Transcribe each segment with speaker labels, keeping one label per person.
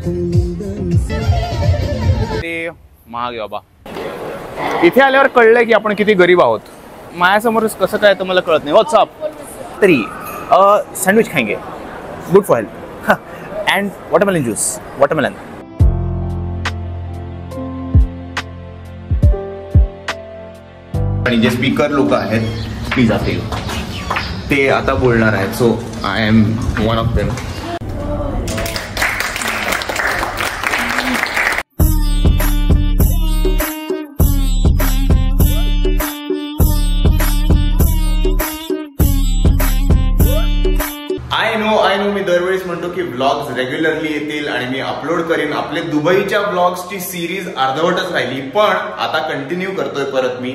Speaker 1: ते महाग आहे बाबा. इथे आल्यावर कळलंय की आपण किती गरीब आहोत. माझ्यासमोरच कसं काय तर मला कळत नाही. व्हॉट्सअप तरी सँडविच खाएंगे, good for health, and watermelon juice, watermelon. आणि जे स्पीकर लोक आहेत पिझ्झाचे ते आता बोलणार आहेत. So I am one of them. I know मी दरवेळेस म्हणतो की व्लॉग्स रेग्युलरली येतील आणि मी अपलोड करीन. आपले दुबईच्या व्लॉग्सची सिरीज अर्धवटच राहिली, पण आता कंटिन्यू करतोय परत मी.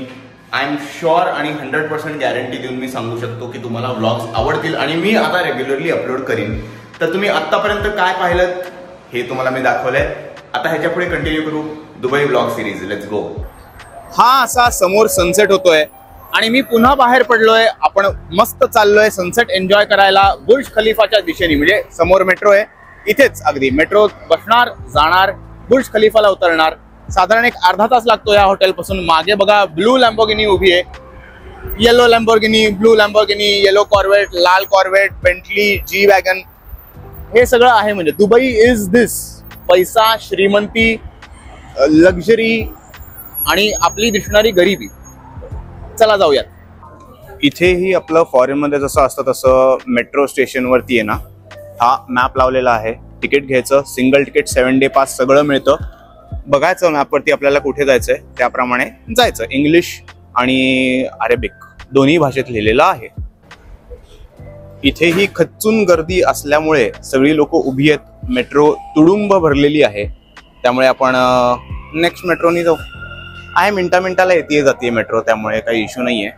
Speaker 1: आय एम शुअर आणि 100% गॅरंटी देऊन मी सांगू शकतो की तुम्हाला व्लॉग्स आवडतील आणि मी आता रेग्युलरली अपलोड करीन. तर तुम्ही आतापर्यंत काय पाहिलं हे तुम्हाला मी दाखवलंय. आता ह्याच्या पुढे कंटिन्यू करू Dubai vlog series. Let's go. हा असा समोर सनसेट होतोय आणि मी पुन्हा बाहेर पडलोय. आपण मस्त चाललोय सनसेट एन्जॉय करायला बुर्ज खलिफाच्या दिशेने. म्हणजे समोर मेट्रो आहे, इथेच अगदी मेट्रो बसणार, जाणार, बुर्ज खलिफाला उतरणार. साधारण एक अर्धा तास लागतो या हॉटेल पासून. मागे बघा ब्लू लॅम्बोर्गिनी उभी आहे, yellow Lamborghini, blue Lamborghini, yellow corvette, लाल कॉर्वेट, बेंटली, जी वॅगन, हे सगळं आहे. म्हणजे दुबई इज दिस. पैसा, श्रीमंती, लक्झरी आणि आपली दिसणारी गरिबी. चला जाऊयात. इथेही आपलं फॉरेन मध्ये जसं असतं तसं मेट्रो स्टेशन वरती आहे ना, हा मॅप लावलेला आहे. तिकीट घ्यायचं, सिंगल तिकीट, 7 डे पास सगळं मिळतं. बघायचं मॅपवरती आपल्याला कुठे जायचंय, त्याप्रमाणे जायचं. इंग्लिश आणि अरेबिक दोन्ही भाषेत लिहिलेलं आहे. इथेही खच्चून गर्दी असल्यामुळे सगळी लोक उभी आहेत. मेट्रो तुडुंब भरलेली आहे, त्यामुळे आपण नेक्स्ट मेट्रोनी जाऊ. आहे मिनिटाला येते जाते मेट्रो, त्यामुळे काही इश्यू नाहीये.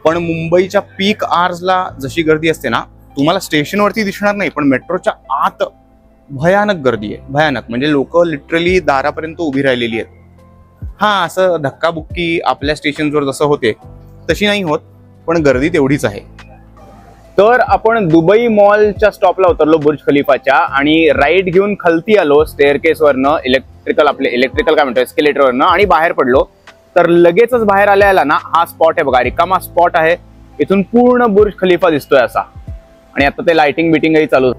Speaker 1: पण मुंबईच्या पीक आवर्सला जशी गर्दी असते ना, तुम्हाला स्टेशनवरती दिसणार नाही, पण मेट्रोच्या आत भयानक गर्दी आहे. भयानक म्हणजे लोक लिटरली दारापर्यंत उभी राहिलेली आहेत. हा असं धक्काबुक्की आपल्या स्टेशनवर जसं होते तशी नाही होत, पण गर्दी तेवढीच आहे. तर आपण दुबई मॉलच्या स्टॉपला उतरलो बुर्ज खलिफाच्या आणि राईड घेऊन खालती आलो स्टेअरकेसवरनं, इलेक्ट्रिकल काय म्हणतो एस्केलेटरवरनं, आणि बाहेर पडलो. तर लगेचच बाहेर आल्या ना हा स्पॉट आहे बघा, रिकामा स्पॉट आहे. इथून पूर्ण बुर्ज खलिफा दिसतोय असा. आणि आता ते लाइटिंग बिटिंगही चालू.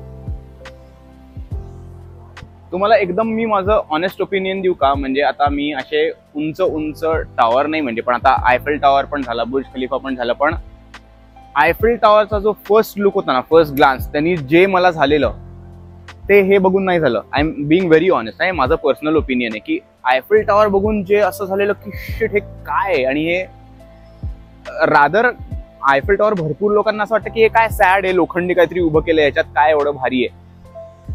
Speaker 1: तुम्हाला एकदम मी माझं ऑनेस्ट ओपिनियन देऊ का? म्हणजे आता मी असे उंच उंच टावर नाही म्हणजे, पण आता आयफेल टावर पण झाला, बुर्ज खलिफा पण झालं, पण आयफेल टावरचा जो फर्स्ट लुक होता ना, फर्स्ट ग्लान्स, त्यांनी जे मला झालेलं ते हे बघून नाही झालं. I am being very honest. आहे माझं पर्सनल ओपिनियन आहे की आयफेल टावर बघून जे असं झालेलं की शिट हे काय आहे. आणि हे रादर आयफेल टावर भरपूर लोकांना असं वाटतं की हे काय सॅड आहे, लोखंडी काहीतरी उभं केलं, याच्यात काय एवढं भारी आहे.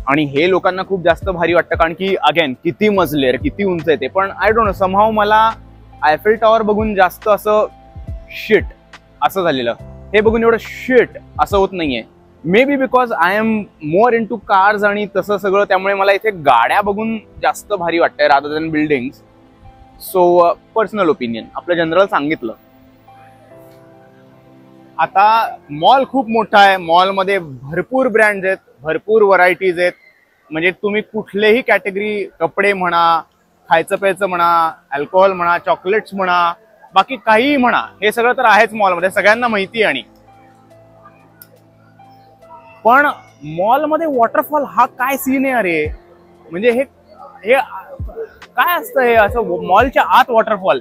Speaker 1: आणि हे लोकांना खूप जास्त भारी वाटतं, कारण की अगेन किती मजले, किती उंच आहे ते. पण आय डोंट नो, समहाव मला आयफेल टावर बघून जास्त असं शिट असं झालेलं. हे बघून एवढं शिट असं होत नाहीये. Maybe because I am more into cars आणि तसं सगळं, त्यामुळे मला इथे गाड्या बघून जास्त भारी वाटतंय rather than buildings. So personal opinion, आपलं जनरल सांगितलं. आता मॉल खूप मोठा आहे. मॉलमध्ये भरपूर ब्रँड्स आहेत, भरपूर व्हरायटीज आहेत. म्हणजे तुम्ही कुठलेही कॅटेगरी, कपडे म्हणा, खायचं प्यायचं म्हणा, अल्कोहोल म्हणा, चॉकलेट्स म्हणा, बाकी काहीही म्हणा, हे सगळं तर आहेच मॉलमध्ये, सगळ्यांना माहिती आहे. आणि पण मॉलमध्ये वॉटरफॉल हा काय सीन आहे अरे. म्हणजे हे काय असतं हे असं मॉलच्या आत वॉटरफॉल,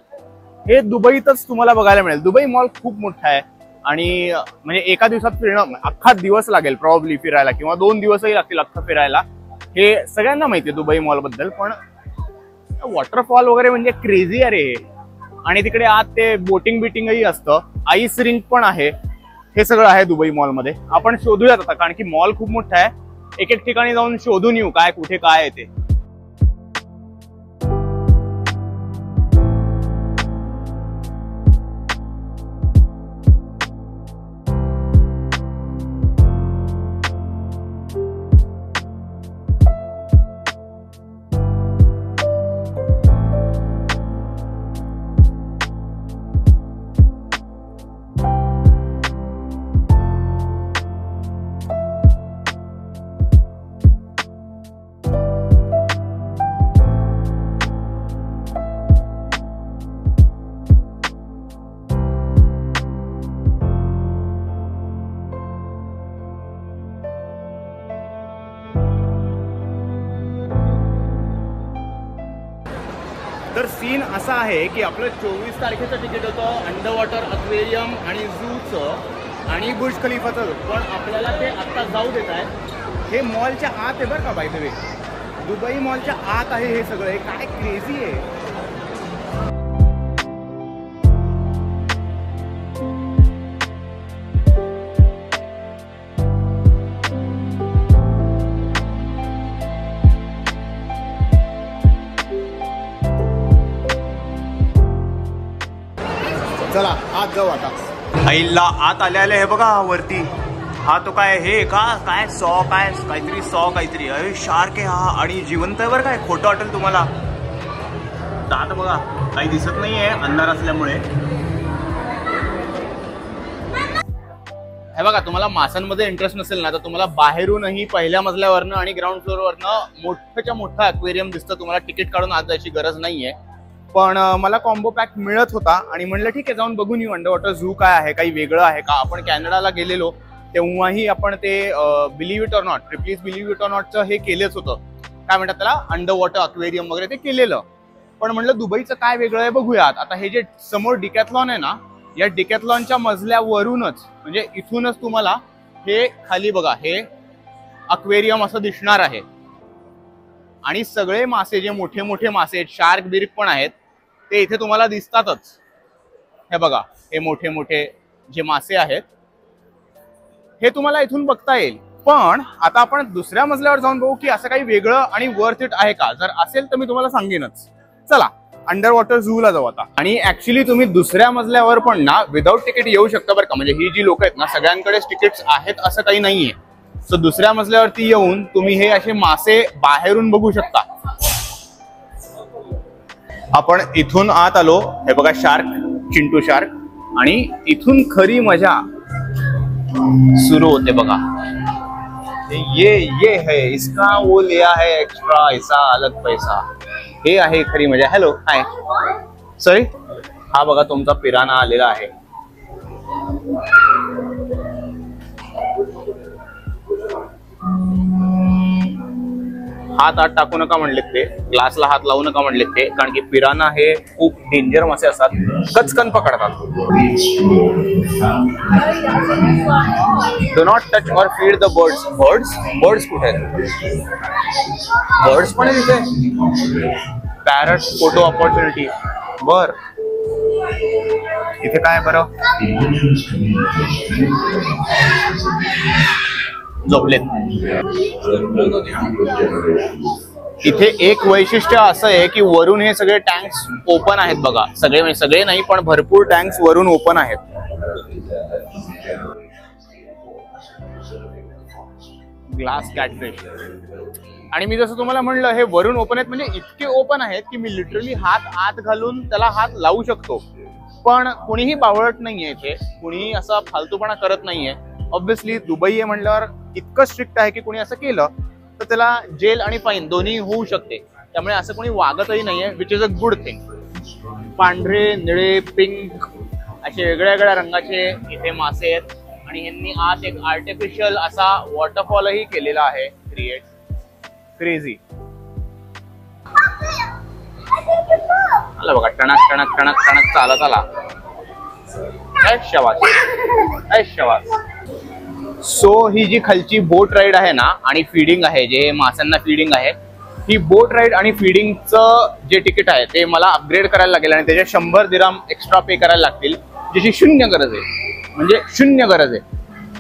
Speaker 1: हे दुबईतच तुम्हाला बघायला मिळेल. दुबई मॉल खूप मोठा आहे आणि म्हणजे एका दिवसात फिरणं, अख्खा दिवस लागेल प्रॉब्ली फिरायला, किंवा 2 दिवसही लागतील अख्खं फिरायला. हे सगळ्यांना माहिती आहे दुबई मॉल बद्दल. पण वॉटरफॉल वगैरे म्हणजे क्रेझी अरे. आणि तिकडे आत ते बोटिंग बिटिंगही असतं, आईस रिंक पण आहे. हे सगळं आहे दुबई मॉलमध्ये. आपण शोधूयात आता, कारण की मॉल खूप मोठा आहे. एक एक ठिकाणी जाऊन शोधून येऊ काय कुठे काय आहे ते. तर सीन असा आहे की आपलं 24 तारखेचं तिकीट होतं अंडर वॉटर अक्वेरियम आणि झूचं आणि बुर्ज खलिफाचं, पण आपल्याला ते आत्ता जाऊ देत आहे. हे मॉलच्या आत आहे बरं का, बाय द वे दुबई मॉलच्या आत आहे हे सगळं. हे काय क्रेझी आहे. चला आत जाऊ आता. आईला आत आले हे बघा वरती. हा तो काय हे का काय काहीतरी अरे शार्क आहे हा, आणि जिवंत आहे बरं. काय खोटं वाटेल तुम्हाला. दात बघा, काही दिसत नाहीये अंधार असल्यामुळे. हे बघा, तुम्हाला माशांमध्ये इंटरेस्ट नसेल ना तर तुम्हाला बाहेरूनही पहिल्या मजल्यावरनं आणि ग्राउंड फ्लोअरवरनं मोठ्याच्या मोठं अक्वेरियम दिसतं. तुम्हाला तिकीट काढून आत जायची गरज नाहीये. पण मला कॉम्बो पॅक मिळत होता आणि म्हणलं ठीक आहे जाऊन बघून येऊ अंडर वॉटर झू काय आहे, काही वेगळं आहे का. आपण कॅनडाला गेलेलो तेव्हाही आपण ते believe it or not, please believe it or नॉटचं हे केलंच होतं. काय म्हणतात त्याला, अंडर वॉटर अक्वेरियम वगैरे ते केलेलं. पण म्हणलं दुबईचं काय वेगळं आहे बघूयात. आता हे जे समोर डिकॅथलॉन आहे ना, या डिकॅथलॉनच्या मजल्यावरूनच म्हणजे इथूनच तुम्हाला हे खाली बघा हे अक्वेरियम असं दिसणार आहे. आणि सगळे मासे जे मोठे मोठे मासे आहेत, शार्क बिर्क पण आहेत, ते इथे तुम्हाला दिसतातच. हे बघा हे मोठे मोठे जे मासे आहेत हे तुम्हाला इथून बघता येईल. पण आता आपण दुसऱ्या मजल्यावर जाऊन बघू की असं काही वेगळं आणि वर्थ इट आहे का. जर असेल तर मी तुम्हाला सांगेनच. चला अंडर वॉटर झू ला जाऊ आता. आणि ऍक्च्युली तुम्ही दुसऱ्या मजल्यावर पण ना विदाऊट तिकीट येऊ शकता बरं का. म्हणजे ही जी लोक आहेत ना सगळ्यांकडेच तिकीट्स आहेत असं काही नाहीये. सो दुसऱ्या मजल्यावरती येऊन तुम्ही हे असे मासे बाहेरून बघू शकता. आपण इथून आत आलो. हे बघा शार्क, चिंटू शार्क. आणि इथून खरी मजा सुरू होते बघा. ये है इसका वो लिया है एक्स्ट्रा ऐसा अलग पैसा. हे आहे खरी मजा. Hello hi sorry. हा बघा तुमचा पिराना आलेला आहे. हात टाकू नका म्हणलेत ते, ग्लासला हात लावू नका म्हणलेत ते, कारण की पिराना हे खूप डेंजर मासे असतात, कचकन पकडतात. डू नॉट टच और फीड द बर्ड्स. बर्ड्स कुठे आहेत? बर्ड्स पण आहे तिथे. Parrot photo opportunity. बर इथे काय बरं झोपलेत. इथे एक वैशिष्ट्य असं आहे की वरून हे सगळे टँक्स ओपन आहेत बघा. सगळे नाही पण भरपूर टँक्स वरून ओपन आहेत. Glass catfish. आणि मी जसं तुम्हाला म्हणलं हे वरून ओपन आहेत म्हणजे इतके ओपन आहेत की मी लिटरली हात आत घालून त्याला हात लावू शकतो. पण कुणीही बावळट नाहीये इथे, कुणीही असा फालतूपणा करत नाहीये. ऑब्व्हियसली दुबई आहे म्हणल्यावर इतकं स्ट्रिक्ट आहे की कोणी असं केलं तर त्याला जेल आणि फाईन दोन्ही होऊ शकते. त्यामुळे असं कोणी वागतही नाहीये, which is a good thing. पांढरे, निळे, पिंक असे वेगळ्या वेगळ्या रंगाचे इथे मासे आहेत. आणि यांनी आत एक आर्टिफिशियल असा वॉटरफॉलही केलेला आहे क्रिएट. क्रेझी. आला बघा टणक टणक टणक टणक चालत आला. शाबास. सो ही जी खालची बोट राईड आहे ना आणि फीडिंग आहे, जे माशांना फीडिंग आहे, ही बोट राईड आणि फीडिंगचं जे तिकीट आहे ते मला अपग्रेड करायला लागेल आणि त्याचे 100 दिरहम एक्स्ट्रा पे करायला लागतील, ज्याची शून्य गरज आहे. म्हणजे शून्य गरज आहे.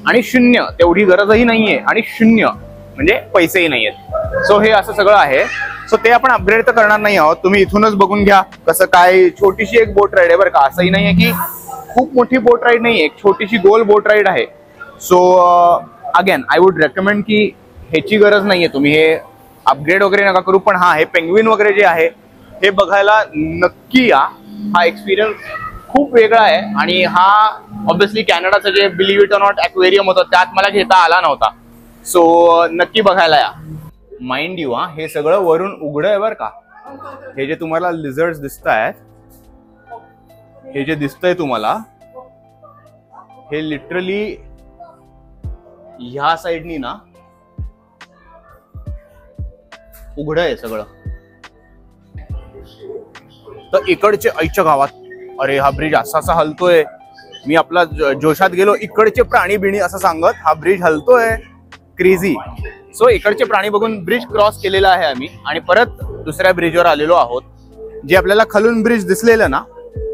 Speaker 1: आणि शून्य तेवढी गरजही नाहीये आणि शून्य म्हणजे पैसेही नाहीयेत. सो हे असं सगळं आहे. सो ते आपण अपग्रेड तर करणार नाही आहोत. तुम्ही इथूनच बघून घ्या कसं काय. छोटीशी एक बोट राईड आहे बरं का. असंही नाहीये की खूप मोठी बोट राईड नाही, एक छोटीशी गोल बोट राईड आहे. So again I would recommend की ह्याची गरज नाहीये, तुम्ही हे अपग्रेड वगैरे नका करू. पण हा हे पेंग्विन वगैरे जे आहे हे बघायला नक्की या. हा एक्सपिरियन्स खूप वेगळा आहे. आणि हा ऑब्व्हियसली कॅनडाचं जे believe it or not aquarium होतं त्यात मला घेता आला नव्हता. सो नक्की बघायला या. माइंड यू हे सगळं वरून उघडं आहे बरं का. हे जे तुम्हाला लिझर्ड्स दिसत आहेत, हे जे दिसतंय तुम्हाला, हे लिटरली ह्या साईडनी ना उघडं आहे सगळं. तर इकडचे आईच्या गावात, अरे हा ब्रिज असा हलतोय, मी आपला जोशात गेलो, इकडचे प्राणी बिणी असं सांगत हा ब्रिज हलतोय, क्रेझी. सो इकडचे प्राणी बघून ब्रिज क्रॉस केलेला आहे आम्ही आणि परत दुसऱ्या ब्रिजवर आलेलो आहोत. जे आपल्याला खालून ब्रिज दिसलेलं ना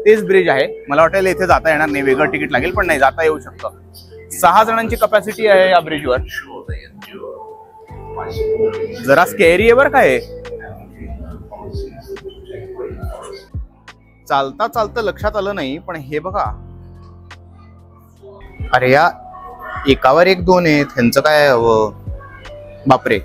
Speaker 1: तेच ब्रिज आहे. मला वाटेल इथे जाता येणार नाही, वेगळं तिकीट लागेल, पण नाही, जाता येऊ शकतं. 6 जणांची कपॅसिटी आहे या ब्रिजवर. जरा स्केरी आहे बरं काय. चालता चालता लक्षात आलं नाही, पण हे बघा, अरे या एकावर एक 2 आहेत, ह्यांचं काय हवं बापरे.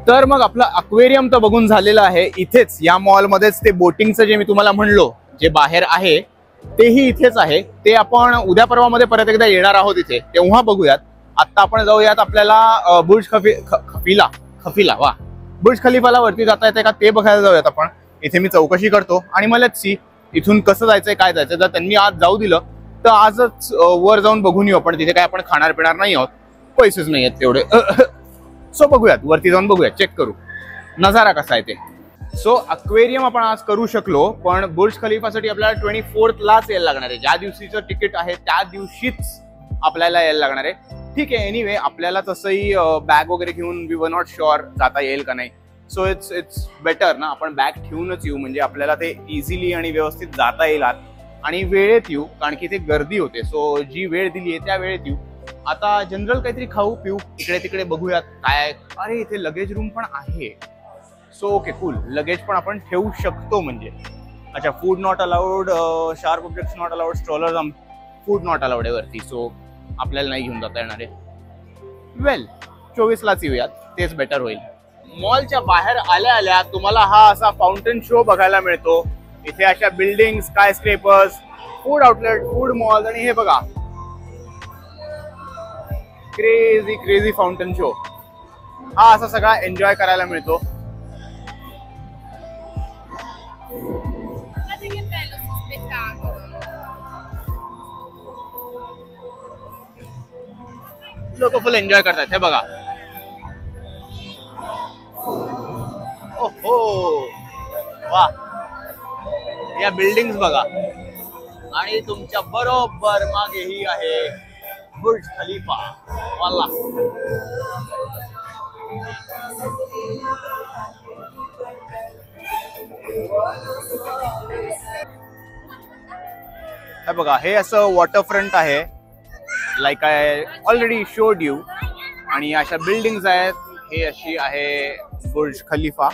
Speaker 1: तर मग आपलं अक्वेरियम तर बघून झालेलं आहे. इथेच या मॉलमध्येच ते बोटिंगचं जे मी तुम्हाला म्हणलो जे बाहेर आहे तेही इथेच आहे. ते आपण उद्या परवामध्ये परत एकदा येणार आहोत इथे, तेव्हा बघूयात. आता आपण जाऊयात आपल्याला बुर्ज खफीला वा बुर्ज खलिफाला वरती जाता येते का ते बघायला जाऊयात आपण. इथे मी चौकशी करतो आणि मला सी इथून कसं जायचंय काय जायचंय. जर त्यांनी आज जाऊ दिलं तर आजच वर जाऊन बघून येऊ आपण. तिथे काय आपण खाणार पिणार नाही आहोत, पैसेच नाही आहेत तेवढे. सो बघूयात, वरती जाऊन बघूयात, चेक करू नजारा कसा आहे ते. सो अक्वेरियम आपण आज करू शकलो, पण बुर्ज खलिफासाठी आपल्याला 24 लाच यायला लागणार आहे. ज्या दिवशीचं तिकीट आहे त्या दिवशीच आपल्याला यायला लागणार आहे. ठीक आहे, एनिवे आपल्याला तसंही बॅग वगैरे घेऊन वी वर नॉट शुअर जाता येईल का नाही. सो इट्स बेटर ना आपण बॅग ठेवूनच येऊ, म्हणजे आपल्याला ते इझिली आणि व्यवस्थित जाता येईल आणि वेळेत येऊ, कारण की ते गर्दी होते. सो जी वेळ दिली आहे त्या वेळेत येऊ. आता जनरल काहीतरी खाऊ पिऊ, इकडे तिकडे बघूयात काय. अरे इथे लगेज रूम पण आहे. सो ओके कूल, लगेज पण आपण ठेवू शकतो म्हणजे. अच्छा, food not allowed, sharp objects not allowed, strollers food not allowed आहे वरती. सो आपल्याला नाही घेऊन जाता येणार आहे. वेल 24 लाच येऊयात, तेच बेटर होईल. मॉलच्या बाहेर आल्या आल्या तुम्हाला हा असा फाउंटेन शो बघायला मिळतो. इथे अशा building, sky scrapers, food outlet, food mall, आणि हे बघा क्रेझी फाउंटेन शो. हा असा सगळा एन्जॉय करायला मिळतो. लोक फुल एन्जॉय करतात. हे बघा, ओहो वा, या बिल्डिंग्स बघा, आणि तुमच्या बरोबर मागे ही आहे बुर्ज खलिफा वाला. हे बघा, हे असं वॉटरफ्रंट आहे, like I already showed you. आणि अशा बिल्डिंग्स आहेत. हे अशी आहे बुर्ज खलिफा.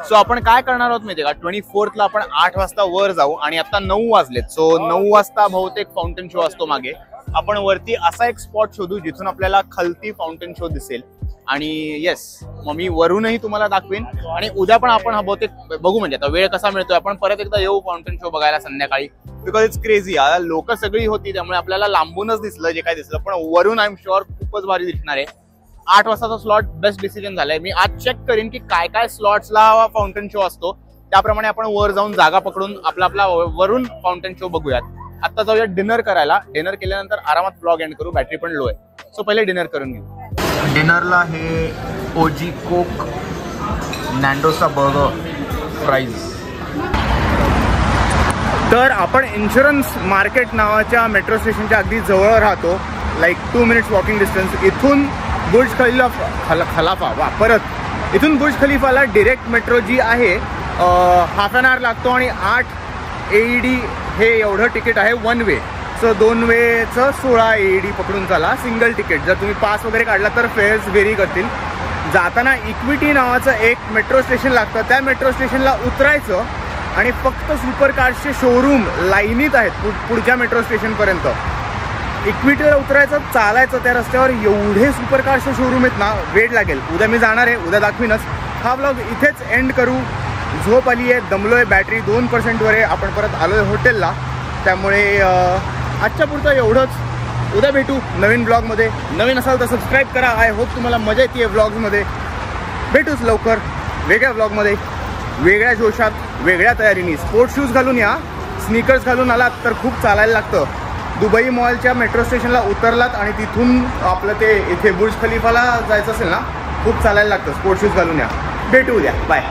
Speaker 1: सो आपण काय करणार आहोत माहितीये का, 24 ला आपण 8 वाजता वर जाऊ आणि आता 9 वाजलेत. सो 9 वाजता बहुतेक फाउंटेन शो असतो मागे. आपण वरती असा एक स्पॉट शोधू जिथून आपल्याला खालती फाउंटेन शो दिसेल. आणि येस, मग मी वरूनही तुम्हाला दाखवेन. आणि उद्या पण आपण हा बहुतेक बघू, म्हणजे आता वेळ कसा मिळतोय आपण परत एकदा येऊ फाउंटेन शो बघायला संध्याकाळी. Because it's crazy. लोक सगळी होती त्यामुळे आपल्याला लांबूनच दिसलं जे काय दिसलं, पण वरून आय एम शुअर खूपच भारी दिसणार आहे. 8 वाजताचा स्लॉट बेस्ट डिसिजन झालाय. मी आज चेक करेन की काय काय स्लॉट्सला फाउंटेन शो असतो, त्याप्रमाणे आपण वर जाऊन जागा पकडून आपला वरून फाउंटेन शो बघूयात. आता जाऊया डिनर करायला. डिनर केल्यानंतर आरामात ब्लॉग एंड करू, बॅटरी पण लो आहे. सो पहिले डिनर करून घेऊ. डिनरला हे ओजी कोक, नॅन्डोचा बर्गर, फ्राईज. तर आपण इन्शुरन्स मार्केट नावाच्या मेट्रो स्टेशनच्या अगदी जवळ राहतो, लाईक 2 मिनिट्स वॉकिंग डिस्टन्स. इथून बुर्ज खलिफा वा, परत इथून बुर्ज खलिफाला डिरेक्ट मेट्रो जी आहे हाफ एन आवर लागतो. आणि 8 AED हे एवढं तिकीट आहे वन वे. सो 2 वेचं 16 AED पकडून चाला सिंगल तिकीट. जर तुम्ही पास वगैरे काढला तर फेअर्स व्हेरी करतील. जाताना इक्विटी नावाचं एक मेट्रो स्टेशन लागतं, त्या मेट्रो स्टेशनला उतरायचं आणि फक्त सुपरकार्सचे शोरूम लाईनीत आहेत पुढच्या मेट्रो स्टेशनपर्यंत. इक्विटीला उतरायचं, चालायचं त्या रस्त्यावर. एवढे सुपरकार्सचे शोरूम आहेत ना, वेळ लागेल. उद्या मी जाणार आहे, उद्या दाखवीनच. हा व्लॉग इथेच एंड करू. झोप आली आहे, दमलोय, बॅटरी 2% वर आहे. आपण परत आलोय हॉटेलला, त्यामुळे आजच्या पुरतं एवढंच. उद्या भेटू नवीन ब्लॉगमध्ये. नवीन असाल तर सबस्क्राईब करा. आय होप तुम्हाला मजा येते ब्लॉग्समध्ये. भेटूच लवकर वेगळ्या ब्लॉगमध्ये, वेगळ्या जोशात, वेगळ्या तयारीने. स्पोर्ट्स शूज घालून या, स्नीकर्स घालून आलात तर खूप चालायला लागतं. दुबई मॉलच्या मेट्रो स्टेशनला उतरलात आणि तिथून आपलं ते इथे बुर्ज खलिफाला जायचं असेल ना, खूप चालायला लागतं, स्पोर्ट्स शूज घालून या. भेटू उद्या, बाय.